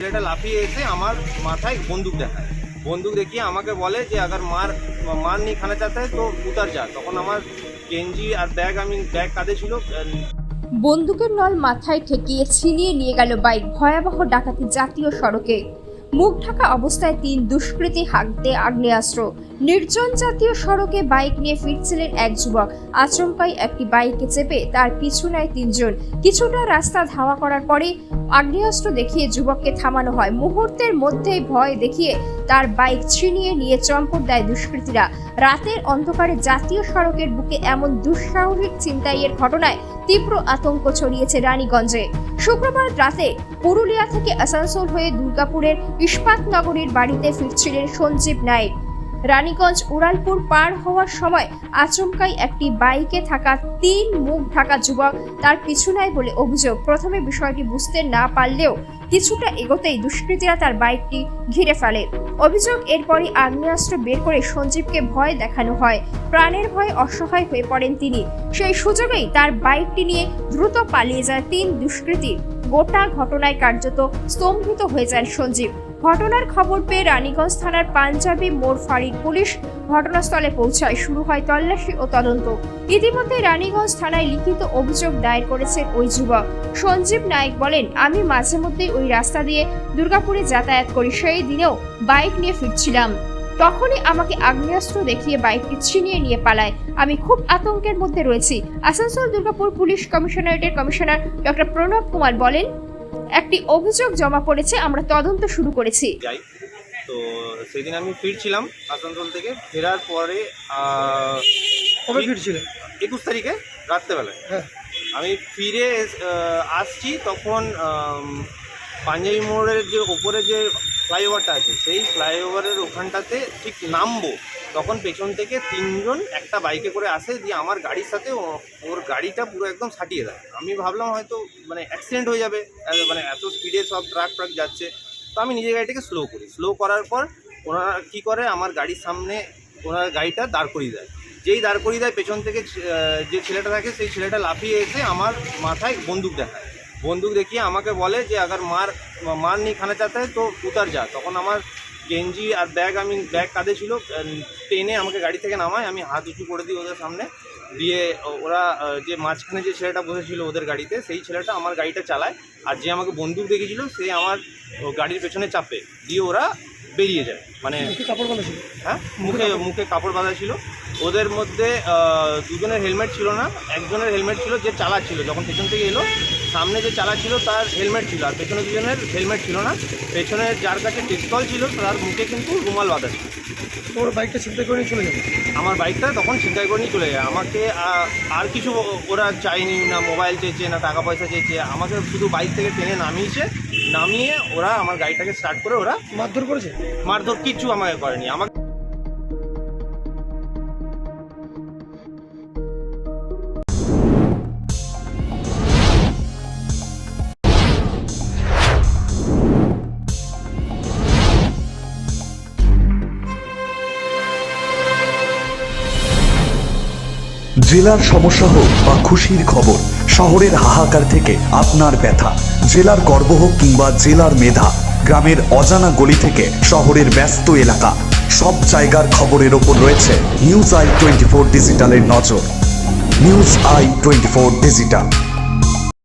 ছেলেটা লাফিয়ে এসে আমার মাথায় বন্দুক দেখায়। বন্দুক দেখিয়ে আমাকে বলে যে আগার মার नहीं खाना चाहता है तो उतर जा। তখন আমার গেঞ্জি আর ব্যাগ কাঁধে ছিল। বন্দুকের নল মাথায় ঠেকিয়ে ছিনিয়ে নিয়ে গেল বাইক। ভয়াবহ ডাকাতি জাতীয় সড়কে। মুখ ঢাকা অবস্থায় 3 দুষ্কৃতী হাতে আগ্নেয়াস্ত্র। নির্জন জাতীয় সড়কে বাইক নিয়ে ফিরছিলেন এক যুবক। আচমকাই একটি বাইকে চেপে তার পিছু নেয় 3 জন। কিছুটা রাস্তা ধাওয়া করার পরে আগ্নেয়াস্ত্র দেখিয়ে যুবককে থামানো হয়। মুহূর্তের মধ্যেই ভয় দেখিয়ে তার বাইক ছিনিয়ে নিয়ে চম্পট দেয় দুষ্কৃতীরা। রাতের অন্ধকারে জাতীয় সড়কের বুকে এমন দুঃসাহসিক ছিনতাইয়ের ঘটনায় তীব্র আতঙ্ক ছড়িয়েছে রানীগঞ্জে। শুক্রবার রাতে পুরুলিয়া থেকে আসানসোল হয়ে দুর্গাপুরের ইস্পাত নগরীর বাড়িতে ফিরছিলেন সঞ্জীব নায়েক। রানীগঞ্জ উড়ালপুর পার হওয়ার সময় আচমকাই একটি বাইকে থাকা 3 মুখ ঢাকা যুবক তার পিছু নেয় বলে অভিযোগ। প্রথমে বিষয়টি বুঝতে না পারলেও কিছুটা এগোতেই দুষ্কৃতীরা তার বাইকটি ঘিরে ফেলে। অভিযোগ, এরপরই আগ্নেয়াস্ত্র বের করে সঞ্জীবকে ভয় দেখানো হয়। প্রাণের ভয়ে অসহায় হয়ে পড়েন তিনি। সেই সুযোগেই তার বাইকটি নিয়ে দ্রুত পালিয়ে যায় 3 দুষ্কৃতী। গোটা ঘটনায় কার্যত স্তম্ভিত হয়ে যান সঞ্জীব। ঘটনার খবর পেয়ে রানীগঞ্জ থানার পাঞ্জাবি মোড় ফাঁড়ির পুলিশ ঘটনাস্থলে পৌঁছায়। শুরু হয় তল্লাশি ও তদন্ত। ইতিমধ্যে রানীগঞ্জ থানায় লিখিত অভিযোগ দায়ের করেছেন ওই যুবক। সঞ্জীব নায়েক বলেন, আমি মাঝে মধ্যেই ওই রাস্তা দিয়ে দুর্গাপুরে যাতায়াত করি। সেই দিনেও বাইক নিয়ে ফিরছিলাম। তখনই আমাকে আগ্নেয়াস্ত্র দেখিয়ে বাইকটি ছিনিয়ে নিয়ে পালায়। আমি খুব আতঙ্কের মধ্যে রয়েছি। আসানসোল দুর্গাপুর পুলিশ কমিশনারেটের কমিশনার ডক্টর প্রণব কুমার বলেন, একটি অভিযোগ জমা পড়েছে, আমরা তদন্ত শুরু করেছি। তো সেদিন আমি ফিরছিলাম আসানসোল থেকে। ফেরার পরে কবে ফিরছিলেন? 21 তারিখে রাত্রেবেলায় আমি ফিরে আসছি। তখন পাঞ্জাবি মোড়ের যে ওপরে যে ফ্লাইওভারটা আছে, সেই ফ্লাইওভারের ওখানটাতে ঠিক নামবো, তখন পেছন থেকে 3 জন একটা বাইকে করে আসে, দিয়ে আমার গাড়ির সাথে ওর গাড়িটা পুরো একদম সাটিয়ে দেয়। আমি ভাবলাম হয়তো অ্যাক্সিডেন্ট হয়ে যাবে, এত স্পিডে সব ট্রাক যাচ্ছে। তো আমি নিজের গাড়িটাকে স্লো করি। স্লো করার পর ওনারা কী করে, আমার গাড়ির সামনে ওনার গাড়িটা দাঁড় করিয়ে দেয়। যেই দাঁড় করিয়ে দেয়, পেছন থেকে যে ছেলেটা থাকে, সেই ছেলেটা লাফিয়ে এসে আমার মাথায় বন্দুক দেখায়। বন্দুক দেখিয়ে আমাকে বলে যে আগার মার नहीं खाना चाहता है तो उतर जा। তখন আমার গেঞ্জি আর ব্যাগ কাঁধে ছিল। টেনে আমাকে গাড়ি থেকে নামায়। আমি হাত উঁচু করে দিই ওদের সামনে। দিয়ে ওরা যে মাঝখানে যে ছেলেটা বসেছিল ওদের গাড়িতে, সেই ছেলেটা আমার গাড়িটা চালায়। আর যে আমাকে বন্দুক দেখেছিল সে আমার গাড়ির পেছনে চাপে দিয়ে ওরা বেরিয়ে যায়। কাপড় বাঁধা ছিল? হ্যাঁ, মুখে কাপড় বাঁধা ছিল। ওদের মধ্যে 2 জনের হেলমেট ছিল না, একজনের হেলমেট ছিল যে চালাচ্ছিল। যখন পেছন থেকে এলো, সামনে যে চালাচ্ছিল তার হেলমেট ছিল, আর পেছনে 2 জনের হেলমেট ছিল না। পেছনে যার কাছে পিস্তল ছিল তার মুখে কিন্তু রুমাল বাঁধা ছিল। ওর বাইকটা ছিনতাই করে নিয়ে চলে যাবে? আমার বাইকটা তখন ছিনতাই করে নিয়ে চলে যায়। আমাকে আর কিছু ওরা চায়নি, না মোবাইল চেয়েছে, না টাকা পয়সা চেয়েছে। আমাকে শুধু বাইক থেকে টেনে নামিয়ে ওরা আমার গাড়িটাকে স্টার্ট করে ওরা মারধর করেছে? মারধর কিচ্ছু আমাকে করেনি। আমাকে জেলার সমস্যা হোক বা খুশির খবর, শহরের হাহাকার থেকে আপনার ব্যথা, জেলার গর্ব হোক কিংবা জেলার মেধা, গ্রামের অজানা গলি থেকে শহরের ব্যস্ত এলাকা, সব জায়গার খবরের ওপর রয়েছে নিউজ আই 24 ডিজিটালের নজর। News I 24 digital.